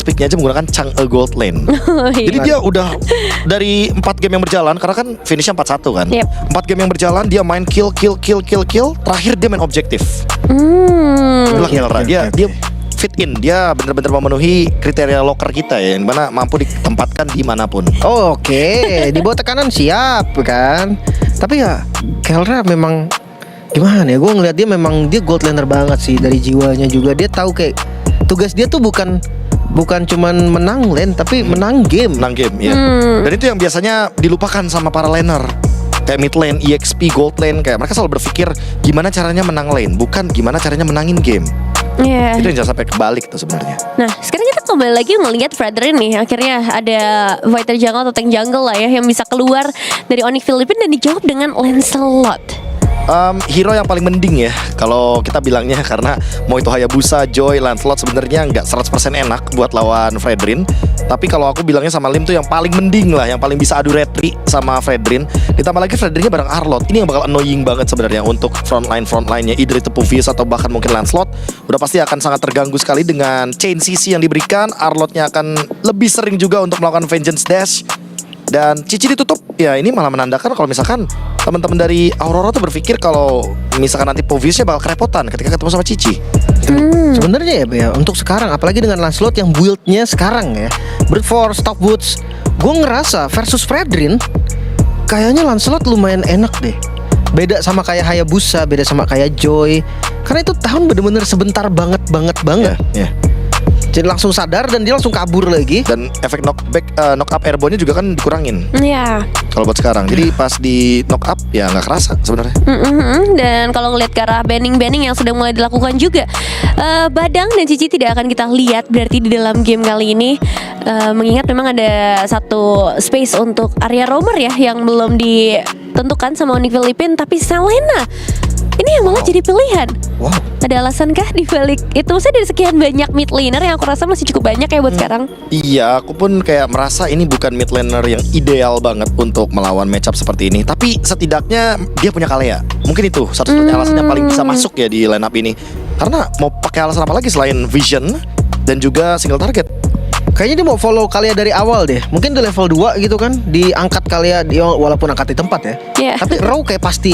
speaknya aja menggunakan Chang'e Gold Lane. Jadi dia udah dari 4 game yang berjalan, karena kan finishnya 4-1 kan. 4 game yang berjalan dia main kill, terakhir dia main objektif. Itulah Kelra. Dia fit in, dia benar-benar memenuhi kriteria locker kita ya, yang mana mampu ditempatkan dimanapun. Oke, di bawah tekanan siap kan. Tapi ya Kelra memang gimana ya, gue ngeliat dia memang dia gold laner banget sih dari jiwanya juga. Dia tahu kayak tugas dia tuh bukan cuman menang lane, tapi menang game ya. Dan itu yang biasanya dilupakan sama para laner. Kayak mid lane, EXP, gold lane, kayak mereka selalu berpikir gimana caranya menang lane, bukan gimana caranya menangin game. Itu yang jangan sampai kebalik tuh sebenarnya. Nah sekarang kita kembali lagi ngelihat Fredrin nih. Akhirnya ada fighter jungle atau tank jungle lah ya, yang bisa keluar dari Onyx Philippines dan dijawab dengan Lancelot. Hero yang paling mending ya kalau kita bilangnya, karena mau itu Hayabusa, Joy, Lancelot sebenarnya nggak 100% enak buat lawan Fredrin. Tapi kalau aku bilangnya sama Lim tuh yang paling mending lah, yang paling bisa adu retri sama Fredrin. Ditambah lagi Fredrinnya bareng Arlott. Ini yang bakal annoying banget sebenarnya untuk frontline-nya, either itu Puvius atau bahkan mungkin Lancelot. Udah pasti akan sangat terganggu sekali dengan chain CC yang diberikan. Arlottnya akan lebih sering juga untuk melakukan vengeance dash. Dan Cici ditutup. Ya ini malah menandakan kalau misalkan teman-teman dari Aurora tuh berpikir kalau misalkan nanti Puviusnya bakal kerepotan ketika ketemu sama Cici. Sebenarnya ya untuk sekarang, apalagi dengan Lancelot yang build-nya sekarang ya, Brute Force, Stock Boots, gue ngerasa versus Fredrin kayaknya Lancelot lumayan enak deh. Beda sama kayak Hayabusa, beda sama kayak Joy. Karena itu tahun bener-bener sebentar banget. Ya. Jadi langsung sadar dan dia langsung kabur lagi. Dan efek knock up airborne-nya juga kan dikurangin. Iya. Kalau buat sekarang, jadi pas di knock up ya nggak kerasa sebenarnya. Dan kalau ngelihat ke arah banning yang sudah mulai dilakukan juga, Badang dan Cici tidak akan kita lihat berarti di dalam game kali ini. Mengingat memang ada satu space untuk area roamer ya yang belum ditentukan sama Onyx Philippines. Tapi Selena ini yang malah jadi pilihan. Wow. Ada alasankah di balik itu? Maksudnya dari sekian banyak mid laner yang aku rasa masih cukup banyak ya buat sekarang. Iya, aku pun kayak merasa ini bukan mid laner yang ideal banget untuk melawan matchup seperti ini. Tapi setidaknya dia punya Kalea. Mungkin itu satu-satunya alasan yang paling bisa masuk ya di lineup ini. Karena mau pakai alasan apa lagi selain vision dan juga single target. Kayaknya dia mau follow Kalea dari awal deh. Mungkin di level 2 gitu kan, diangkat Kalea dia walaupun angkat di tempat ya. Tapi Raw kayak pasti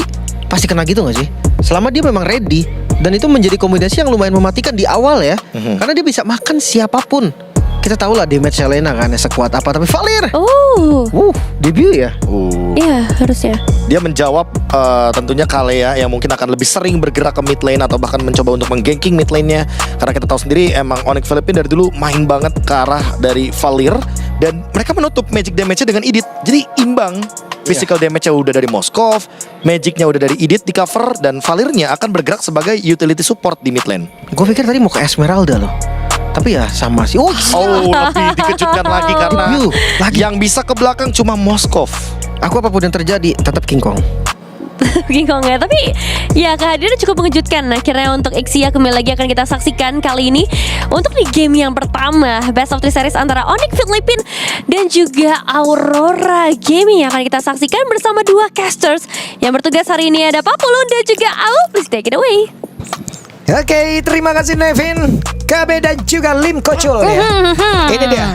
kena gitu gak sih? Selama dia memang ready. Dan itu menjadi kombinasi yang lumayan mematikan di awal ya. Karena dia bisa makan siapapun. Kita tahu lah damage Selena kan ya sekuat apa. Tapi Valir debut ya. Iya harusnya. Dia menjawab tentunya Kalea yang mungkin akan lebih sering bergerak ke mid lane atau bahkan mencoba untuk mengganking mid lane-nya. Karena kita tahu sendiri emang Onyx Philippines dari dulu main banget ke arah dari Valir. Dan mereka menutup magic damage-nya dengan Idit. Jadi imbang. Physical damage-nya udah dari Moskov, magicnya udah dari Idit di cover, dan Valirnya akan bergerak sebagai utility support di mid lane. Gue pikir tadi mau ke Esmeralda loh. Tapi ya sama sih. Lebih dikejutkan lagi karena yang bisa ke belakang cuma Moskov. Aku apapun yang terjadi tetap King Kong. King Kong ya. Tapi ya kehadiran cukup mengejutkan. Akhirnya untuk Ixia kembali lagi akan kita saksikan kali ini untuk di game yang pertama Best of 3 series antara Onyx Philippines dan juga Aurora Gaming yang akan kita saksikan bersama dua casters yang bertugas hari ini. Ada Papulun dan juga Au. Please take it away. Oke, terima kasih Nevin, KB dan juga Lim Kocul ya. Ini dia.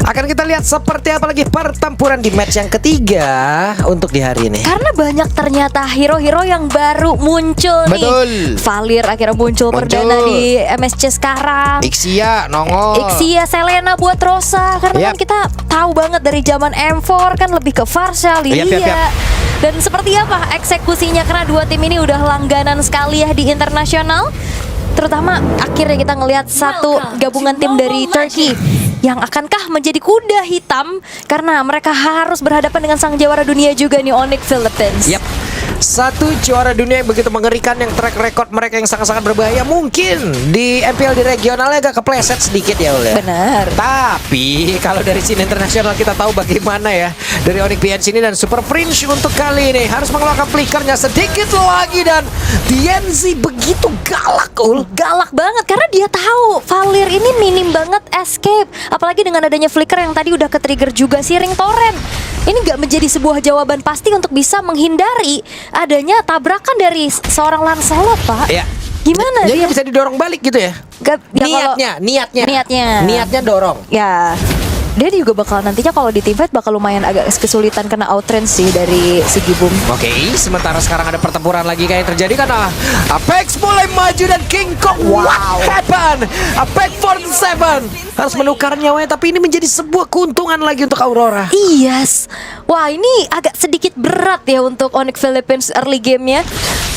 Akan kita lihat seperti apa lagi pertempuran di match yang ketiga untuk di hari ini. Karena banyak ternyata hero-hero yang baru muncul nih. Betul. Valir akhirnya muncul perdana di MSC sekarang. Ixia nongol. Ixia, Selena buat Rosa. Karena kan kita tahu banget dari zaman M4 kan lebih ke Varsha, Lilia. Dan seperti apa eksekusinya, karena dua tim ini udah langganan sekali ya di internasional. Terutama akhirnya kita ngelihat satu gabungan tim dari Turkey yang akankah menjadi kuda hitam karena mereka harus berhadapan dengan sang juara dunia juga nih, Onyx Philippines. Yap. Satu juara dunia yang begitu mengerikan, yang track record mereka yang sangat-sangat berbahaya. Mungkin di MPL di regionalnya agak kepleset sedikit ya Ul ya. Benar. Tapi kalau dari scene internasional kita tahu bagaimana ya dari Onyx PNC ini dan Super Fringe untuk kali ini harus mengeluarkan flickernya sedikit lagi. Dan DNZ begitu galak Ul. Galak banget karena dia tahu Valir ini minim banget escape. Apalagi dengan adanya flicker yang tadi udah ke-trigger juga si Ring Torrent. Ini gak menjadi sebuah jawaban pasti untuk bisa menghindari adanya tabrakan dari seorang Lancelot, Pak. Iya. Gimana Jadi dia? bisa didorong balik gitu ya? Ya, Niatnya dorong. Ya, dia juga bakal nantinya kalau di teamfight bakal lumayan agak kesulitan kena outrange sih dari si Gibum. Oke, sementara sekarang ada pertempuran lagi kayak yang terjadi karena Apex mulai maju dan King Kong what happened? Apex 47 harus menukar nyawanya, tapi ini menjadi sebuah keuntungan lagi untuk Aurora. Yes. Wah, ini agak sedikit berat ya untuk Onyx Philippines early game-nya.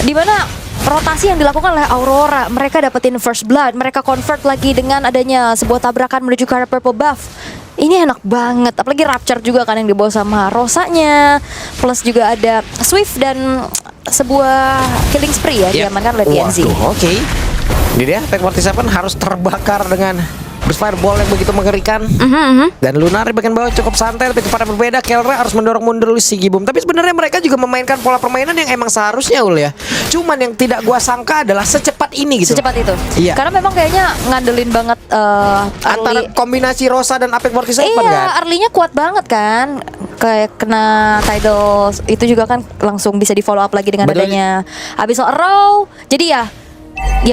Dimana rotasi yang dilakukan oleh Aurora, mereka dapetin first blood, mereka convert lagi dengan adanya sebuah tabrakan menuju ke arah purple buff. Ini enak banget, apalagi Rapture juga kan yang dibawa sama Rosanya, plus juga ada Swift dan sebuah killing spree ya diamankan oleh TNZ. Waduh, oke. Ini dia Apex 47 harus terbakar dengan burst fireball yang begitu mengerikan. Dan Lunar di bagian bawah cukup santai, tapi kepada berbeda Kelra harus mendorong mundur si Gibum. Tapi sebenarnya mereka juga memainkan pola permainan yang emang seharusnya Ul ya. Cuman yang tidak gua sangka adalah secepat ini gitu. Secepat itu. Iya. Karena memang kayaknya ngandelin banget Antara kombinasi Rosa dan Apex 47 kan. Iya, early-nya kuat banget kan. Kayak kena Tidal itu juga kan langsung bisa di follow up lagi dengan Betul. adanya Abyssal Arrow. Jadi ya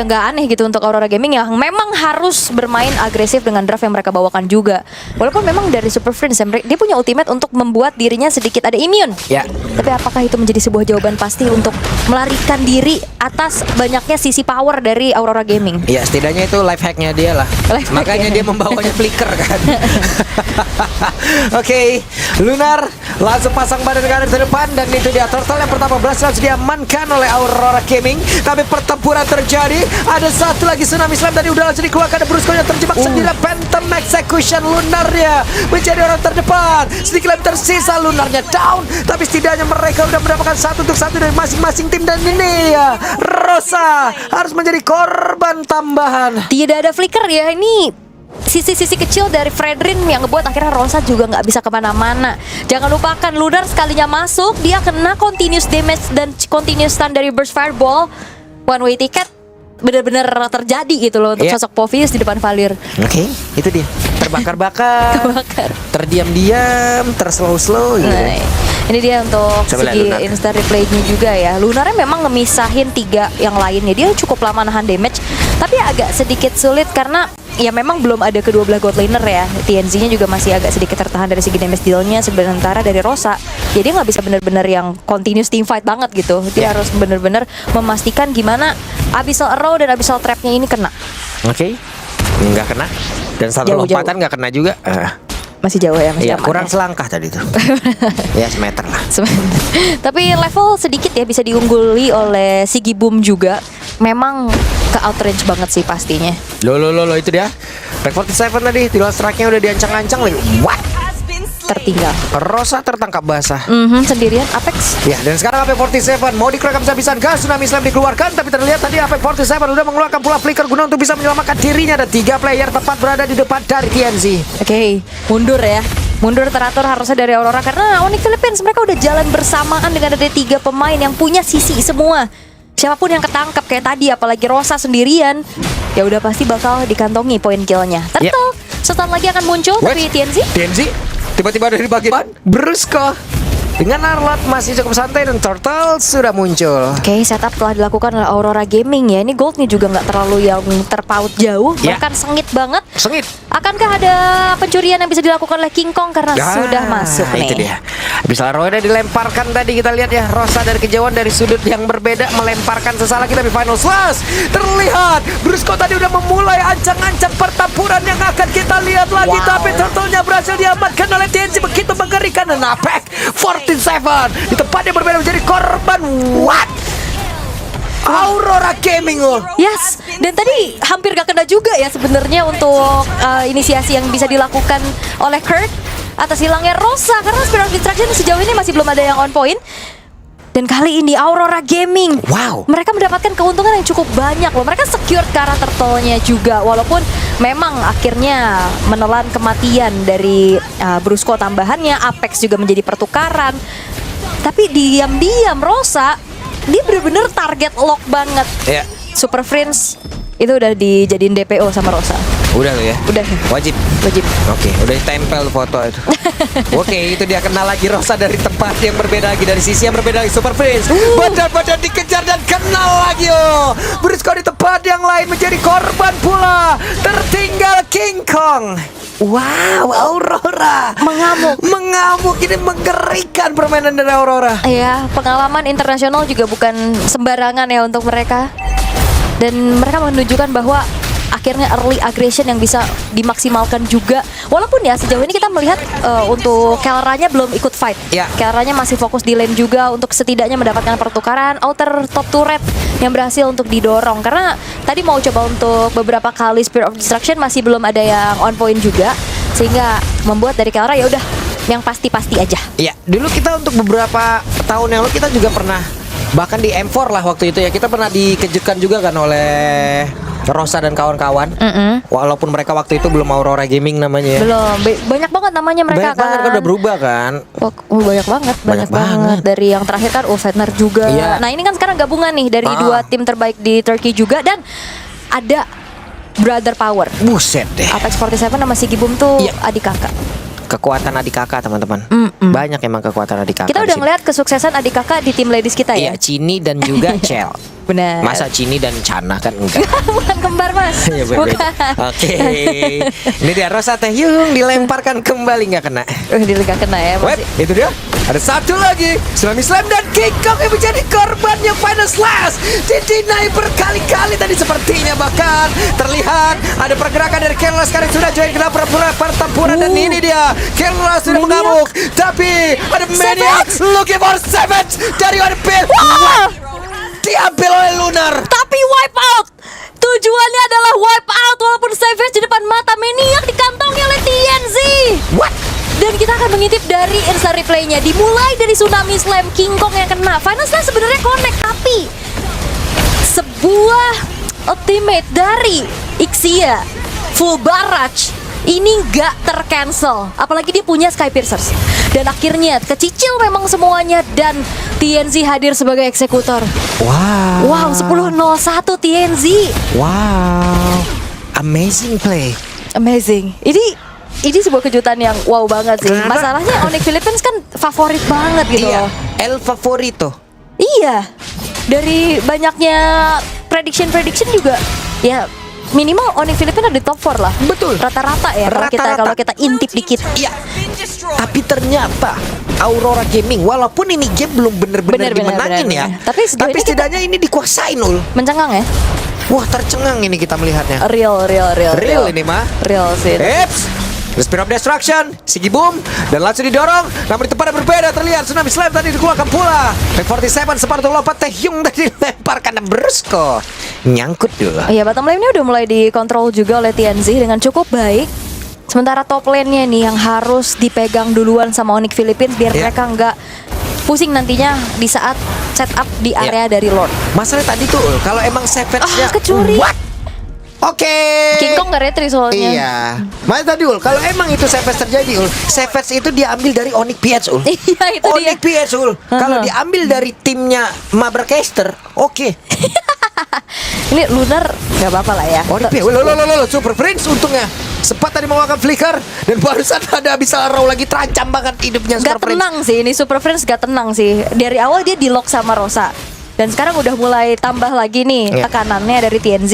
nggak aneh gitu untuk Aurora Gaming yang memang harus bermain agresif dengan draft yang mereka bawakan juga. Walaupun memang dari Super Friends dia punya ultimate untuk membuat dirinya sedikit ada immune. Ya. Tapi apakah itu menjadi sebuah jawaban pasti untuk melarikan diri atas banyaknya sisi power dari Aurora Gaming? Iya, setidaknya itu life hacknya dia lah. Life hack Makanya ya. dia membawanya flicker kan. Oke, Lunar langsung pasang badan kanan ke depan dan itu dia turtle yang pertama berhasil diamankan oleh Aurora Gaming. Tapi pertempuran terjadi. Ada satu lagi Tsunami Slam tadi udah langsung dikeluarkan. Brusco yang terjebak sendiri. Phantom Execution, Lunarnya menjadi orang terdepan. Sedikit lebih tersisa, Lunarnya down. Tapi setidaknya mereka udah mendapatkan 1-1 dari masing-masing tim. Dan ini ya Rosa harus menjadi korban tambahan. Tidak ada flicker ya, ini sisi-sisi kecil dari Fredrin yang ngebuat akhirnya Rosa juga nggak bisa kemana-mana. Jangan lupakan Lunar sekalinya masuk, dia kena continuous damage dan continuous stun dari burst fireball. One way ticket benar-benar terjadi gitu loh untuk Iya. sosok Povius di depan Valir. Oke, itu dia. Terbakar-bakar, terdiam-diam, terslow-slow gitu. Nah, ini dia untuk Coba lihat segi Lunar. instant replay-nya juga ya. Lunarnya memang ngemisahin 3 yang lainnya. Dia cukup lama nahan damage, tapi agak sedikit sulit karena ya memang belum ada kedua belah god laner ya. TNZ-nya juga masih agak sedikit tertahan dari segi damage deal-nya, sementara dari Rosa jadi nggak bisa benar-benar yang continuous team fight banget gitu. Dia harus benar-benar memastikan gimana Abyssal Arrow dan Abyssal Trap-nya ini kena. Oke, nggak kena. Dan satu Jauh-jauh. lompatan nggak kena juga. Masih jauh ya, masih Iya, aman kurang ya. selangkah tadi tuh. Ya, semeter lah. Tapi level sedikit ya bisa diungguli oleh si Gibum juga. Memang ke outrange banget sih pastinya. Lo itu dia. Back 47 tadi, di luar strike-nya udah diancang-ancang lagi. What? Tertinggal. Rosa tertangkap basah. Sendirian Apex. Ya, dan sekarang Apex 47 mau dikeluarkan bisa-bisan gas. Tsunami Slam dikeluarkan, tapi terlihat tadi Apex 47 udah mengeluarkan pula flicker guna untuk bisa menyelamatkan dirinya. Dan 3 player tepat berada di depan dari TNZ. Oke, mundur ya. Mundur teratur harusnya dari Aurora karena Onyx Philippines mereka udah jalan bersamaan dengan ada 3 pemain yang punya sisi semua. Siapapun yang ketangkap kayak tadi, apalagi Rosa sendirian, ya udah pasti bakal dikantongi poin killnya. Tentu, sesaat lagi akan muncul tapi TNZ tiba-tiba dari bagian Brusco dengan Arlot masih cukup santai dan Turtle sudah muncul. Oke, setup telah dilakukan oleh Aurora Gaming ya. Ini goldnya juga nggak terlalu yang terpaut jauh, Ya. bahkan sengit banget. Sengit. Akankah ada pencurian yang bisa dilakukan oleh King Kong karena sudah masuk nih? Itu dia. Bisa Royda dilemparkan tadi, kita lihat ya, Rosa dari kejauhan dari sudut yang berbeda melemparkan sesalah kita di final slash. Terlihat Brusco tadi udah memulai ancang-ancang pertempuran yang akan kita lihat lagi. Tapi Turtle-nya berhasil diamankan oleh TNZ begitu mengerikan. Dan Apex 47 di tempat yang berbeda menjadi korban. What? Aurora Gaming loh. Yes, dan tadi hampir gak kena juga ya sebenarnya untuk inisiasi yang bisa dilakukan oleh Kurt atas hilangnya Rosa karena Spirit of Destruction sejauh ini masih belum ada yang on point. Dan kali ini Aurora Gaming, Wow. mereka mendapatkan keuntungan yang cukup banyak loh. Mereka secure turtle-nya juga, walaupun memang akhirnya menelan kematian dari Brusco tambahannya. Apex juga menjadi pertukaran. Tapi diam-diam Rosa, dia bener-bener target lock banget. Ya. Super Friends itu udah dijadiin DPO sama Rosa. Udah tuh ya? Udah. Wajib. Oke, udah ditempel foto itu. Oke, itu dia kena lagi Rosa dari tempat yang berbeda lagi, dari sisi yang berbeda lagi. Super Prince badan-badan dikejar dan kena lagi. Briscoe di tempat yang lain menjadi korban pula. Tertinggal King Kong. Wow, Aurora mengamuk ini, mengerikan permainan dari Aurora. Iya, pengalaman internasional juga bukan sembarangan ya untuk mereka. Dan mereka menunjukkan bahwa akhirnya early aggression yang bisa dimaksimalkan juga. Walaupun ya sejauh ini kita melihat untuk Kelranya belum ikut fight. Ya. Kelranya masih fokus di lane juga untuk setidaknya mendapatkan pertukaran outer top turret yang berhasil untuk didorong. Karena tadi mau coba untuk beberapa kali Spear of Destruction masih belum ada yang on point juga, sehingga membuat dari Kelra ya udah yang pasti-pasti aja. Iya, dulu kita untuk beberapa tahun yang lalu kita juga pernah, bahkan di M4 lah waktu itu ya, kita pernah dikejutkan juga kan oleh Rosa dan kawan-kawan. Walaupun mereka waktu itu belum Aurora Gaming namanya ya. Belum, banyak banget namanya mereka Banyak banget kan udah berubah kan. Banyak banget. Dari yang terakhir kan Fetner juga. Iya. Nah ini kan sekarang gabungan nih dari dua tim terbaik di Turkey juga. Dan ada Brother Power. Buset deh. Apex 47 sama Sigi Boom tuh Iya. adik kakak. Kekuatan adik kakak teman-teman. Banyak emang kekuatan adik kakak. Kita di udah sini. ngeliat kesuksesan adik kakak di tim ladies kita Iya, ya. Cini dan juga Cel. Benar. Masa Cini dan Chana kan enggak. Bukan kembar mas. Ya, berbeda. Oke. Ini dia Rosa Taehyung dilemparkan kembali nggak kena. Di liga kena ya Web, masih. itu dia. Ada satu lagi. Tsunami Slam dan King Kong yang menjadi korbannya Final Slash. Didinai berkali-kali tadi sepertinya, bahkan terlihat ada pergerakan dari Kerala sekarang sudah join ke dalam pertempuran dan ini dia. Kerala sudah Maniac. mengamuk. Tapi ada Maniac looking for Savage dari One Piece. Diambil oleh Lunar. Tapi wipe out. Tujuannya adalah wipe out walaupun Savage di depan mata. Maniac dikantongi oleh TNZ. What? Dan kita akan mengintip dari instant replaynya. Dimulai dari Tsunami Slam, King Kong yang kena. Final Slash sebenarnya connect, tapi sebuah ultimate dari Ixia full barrage ini nggak tercancel. Apalagi dia punya Sky Piercers. Dan akhirnya kecicil memang semuanya. Dan TNZ hadir sebagai eksekutor. Wow. Wow, 10-01 TNZ. Wow. Amazing play. Amazing. Ini sebuah kejutan yang wow banget sih. Karena- Masalahnya Onyx Philippines kan favorit banget gitu Iya, loh. El Favorito. Iya. Dari banyaknya prediction juga ya minimal Onyx Philippines ada di top 4 lah. Betul. Rata-rata ya Rata-rata. kalau kita intip dikit. Iya. Tapi ternyata Aurora Gaming, walaupun ini game belum bener-bener Bener, dimenangin bener, ya, bener. Tapi sejauh ini setidaknya ini dikuasain Ul. Mencengang ya. Wah, tercengang ini kita melihatnya. Real Real ini mah. Real sih. Eps. The Spear of Destruction, Sigi Boom, dan langsung didorong. Namun di tempat yang berbeda terlihat Tsunami Slam tadi dikeluarkan pula. P47 sempat untuk lompat, Taehyung tadi dilemparkan dan Briscoe nyangkut dulu. Iya, bottom lane-nya udah mulai dikontrol juga oleh TNZ dengan cukup baik. Sementara top lane-nya nih yang harus dipegang duluan sama Onyx Philippines biar Iya. mereka nggak pusing nantinya di saat setup di area dari Lord. Masalah tadi tuh, kalau emang Savage-nya kecuri. What? Oke. King Kong nggak retri soalnya. Iya. Makanya tadi Ul, kalau emang itu Savage terjadi Ul, Savage itu diambil dari Onyx PH Ul. Iya, itu dia. Onyx PH Ul. Kalau diambil dari timnya Mabracaster, oke. Ini Lunar nggak apa-apa lah ya. Onyx PH. Lo, Super Prince untungnya sempat tadi memakan flicker dan barusan ada bisa raw lagi, terancam banget hidupnya Gak Super Prince. tenang sih, ini Super Friends gak tenang sih. Dari awal dia di lock sama Rosa. Dan sekarang udah mulai tambah lagi nih Iya. tekanannya dari TNZ.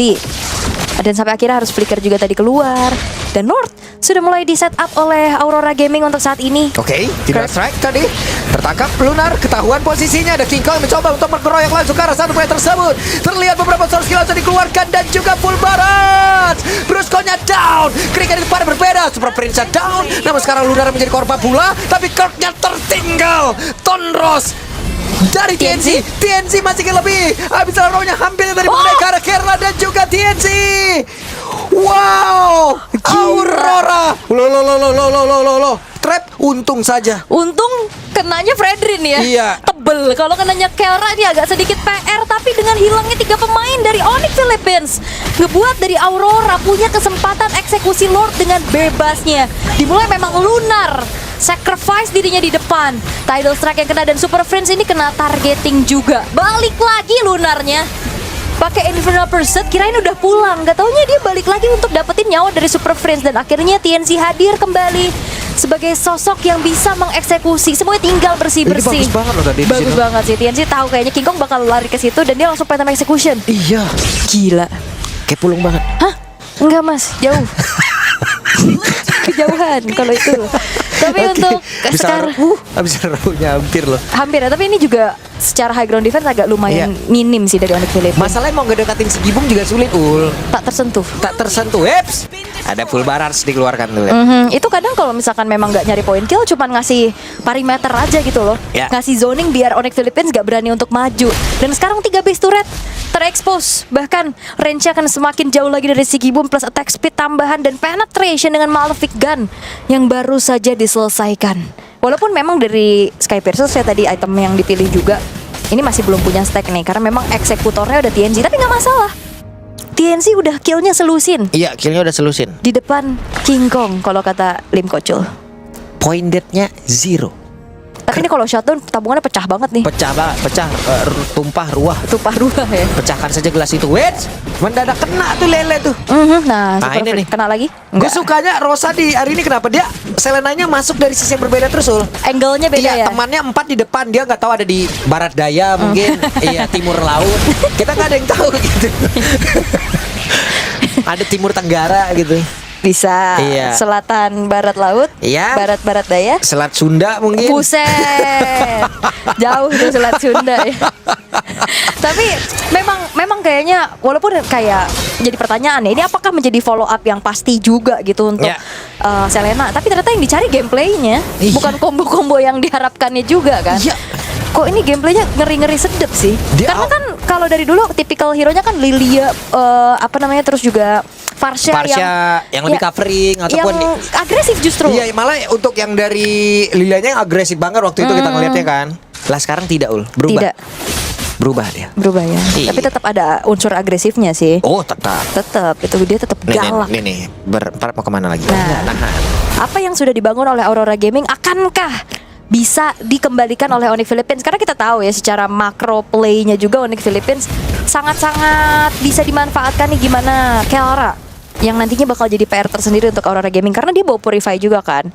Dan sampai akhirnya harus flicker juga tadi keluar. Dan North sudah mulai di setup oleh Aurora Gaming untuk saat ini. Oke, tidak strike tadi. Tertangkap Lunar, ketahuan posisinya. Ada King Kong mencoba untuk mengeroyok langsung ke arah satu player tersebut. Terlihat beberapa source skill langsung dikeluarkan dan juga full barat. Brusco-nya down. Kerikan di depan berbeda. Super Prince down. Namun sekarang Lunar menjadi korban pula. Tapi Kirk-nya tertinggal. Tonros dari TNC. TNC masih lebih. Habis row-nya hampir dari Negara Kerala dan juga TNC. Wow, Aurora. Lo. Trap untung saja. Untung kenanya Fredrin ya. Iya. Tebel. Kalau kenanya Kelra ini agak sedikit PR. Tapi dengan hilangnya 3 pemain dari Onyx Philippines, ngebuat dari Aurora punya kesempatan eksekusi Lord dengan bebasnya. Dimulai memang Lunar sacrifice dirinya di depan. Tidal Strike yang kena dan Super Friends ini kena targeting juga. Balik lagi Lunarnya. pakai Infernal Pursuit, kirain udah pulang. Gak taunya dia balik lagi untuk dapetin nyawa dari Super Friends. Dan akhirnya TNC hadir kembali sebagai sosok yang bisa mengeksekusi. Semuanya tinggal bersih-bersih. Ini bagus banget loh tadi di Bagus situ. banget sih. TNC tahu kayaknya King Kong bakal lari ke situ dan dia langsung Phantom Execution. Iya. Gila. Kayak pulung banget. Hah? Enggak mas, jauh. Kejauhan kalau itu. Tapi Oke. untuk sekarang Habis raunya hampir loh. hampir ya. Tapi ini juga secara high ground defense agak lumayan minim sih dari Onyx Philippines. Masalahnya mau ngedekatin si Gibung juga sulit, Tak tersentuh. Tak tersentuh. Eps. Ada full barars dikeluarkan dulu. Itu kadang kalau misalkan memang nggak nyari point kill, cuman ngasih perimeter aja gitu loh, Ya. ngasih zoning biar Onyx Philippines nggak berani untuk maju. Dan sekarang 3 base turret terekspos, bahkan range-nya akan semakin jauh lagi dari Sigibum plus attack speed tambahan dan penetration dengan Malefic Gun yang baru saja diselesaikan. Walaupun memang dari Skypiercer saya tadi item yang dipilih juga ini masih belum punya stack nih karena memang eksekutornya udah TNC, tapi nggak masalah. TNC udah killnya selusin Iya, killnya udah selusin. di depan King Kong kalau kata Lim Kocul. Point dead-nya 0. Tapi ini kalau shutdown tabungannya pecah banget nih. Pecah banget, tumpah ruah. Tumpah ruah ya. Pecahkan saja gelas itu. Wait, mendadak kena tuh lele tuh. Nah, Ah, Super ini Free. nih. Kena lagi? Gue Enggak. sukanya Rosa di hari ini kenapa dia Selenanya masuk dari sisi yang berbeda terus, Ul. Angle-nya beda Iya, ya. temannya 4 di depan, dia nggak tahu ada di barat daya mungkin, iya timur laut. Kita nggak ada yang tahu gitu. Ada timur tenggara gitu. Bisa. Iya. Selatan barat laut. Iya. Barat daya. Selat Sunda mungkin. Buset. Jauh tuh Selat Sunda ya. Tapi memang kayaknya walaupun kayak jadi pertanyaan ya, ini apakah menjadi follow up yang pasti juga gitu untuk Ya. Selena, tapi ternyata yang dicari gameplaynya, Iya. bukan combo-combo yang diharapkannya juga kan. Iya. Kok ini gameplaynya ngeri-ngeri sedep sih. Dia Karena kan kalau dari dulu tipikal hero-nya kan Lilia, terus juga Farsha yang lebih covering ataupun yang agresif justru. Iya, malah untuk yang dari Lilianya yang agresif banget waktu itu kita ngeliatnya kan. Lah sekarang tidak, Ul. Berubah. Tidak. Berubah dia. Berubah ya. Iya. Tapi tetap ada unsur agresifnya sih. Oh, tetap. Tetap itu dia tetap galak. Nih, berempat mau kemana lagi? Nah. Nahan. Apa yang sudah dibangun oleh Aurora Gaming akankah bisa dikembalikan oleh Onyx Philippines? Karena kita tahu ya secara makro play-nya juga Onyx Philippines sangat-sangat bisa dimanfaatkan nih gimana Kelra yang nantinya bakal jadi PR tersendiri untuk Aurora Gaming karena dia bawa Purify juga kan.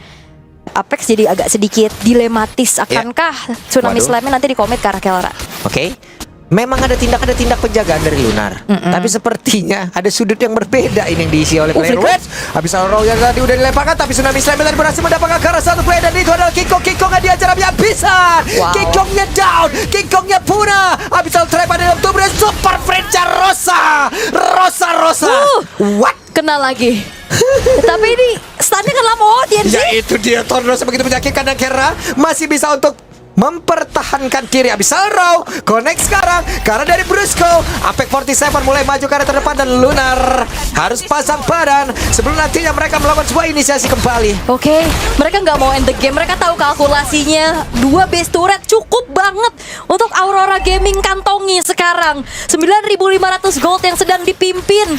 Apex jadi agak sedikit dilematis, akankah Tsunami Waduh. Slime nanti dikomit ke arah Kelra? Oke. Memang ada tindak penjagaan dari Lunar. Tapi sepertinya ada sudut yang berbeda ini yang diisi oleh player Flicker. Red. Habis Roll yang tadi udah dilemparkan, tapi Tsunami Slam tadi berhasil mendapatkan ke arah satu player dan itu adalah King Kong. King Kong yang diajar habis-habisan. Wow. King Kongnya down, King Kongnya punah. Habis trap ada dalam tubuh dan Super French Rosa. What? Kena lagi. Tapi ini stunnya kan lama TNC. Ya itu dia, Torno sebegitu menyakitkan dan Kera masih bisa untuk mempertahankan diri. Abyssal Row connect sekarang karena dari Brusco. Apex 47 mulai maju ke arah terdepan dan Lunar harus pasang badan sebelum nantinya mereka melakukan sebuah inisiasi kembali. Oke, mereka nggak mau end the game. Mereka tahu kalkulasinya 2 base turret cukup banget untuk Aurora Gaming kantongi sekarang 9.500 gold yang sedang dipimpin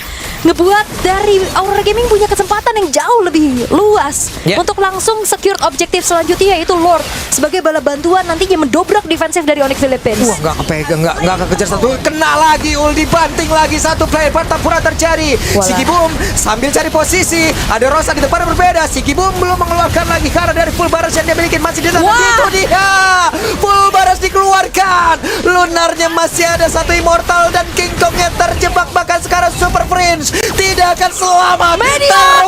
ngebuat dari Aurora Gaming punya kesempatan yang jauh lebih luas untuk langsung secure objektif selanjutnya yaitu Lord sebagai bala bantuan nantinya mendobrak defensif dari Onyx Philippines. Wah, nggak kepegang, nggak kekejar satu, kena lagi, Ul, dibanting lagi satu player, pertempuran terjadi. Sigibum sambil cari posisi, ada Rosa di depan yang berbeda. Sigibum belum mengeluarkan lagi karena dari full baras yang dia miliki masih di tangan. Itu dia, full baras dikeluarkan. Lunarnya masih ada satu immortal dan King Kongnya terjebak bahkan sekarang Super Prince tidak akan selamat.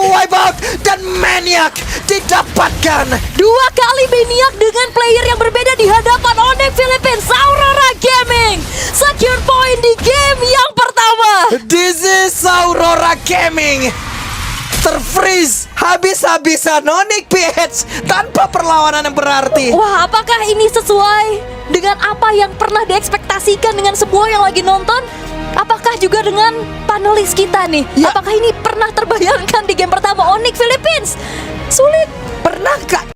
Wipe out dan Maniac didapatkan. 2 kali Maniac dengan player yang berbeda di hadapan Onyx Philippines. Aurora Gaming secure point di game yang pertama. This is Aurora Gaming. Terfreeze habis-habisan Onyx PH tanpa perlawanan yang berarti. Wah, apakah ini sesuai dengan apa yang pernah diekspektasikan dengan semua yang lagi nonton? Apakah juga dengan panelis kita nih? Ya. Apakah ini pernah terbayangkan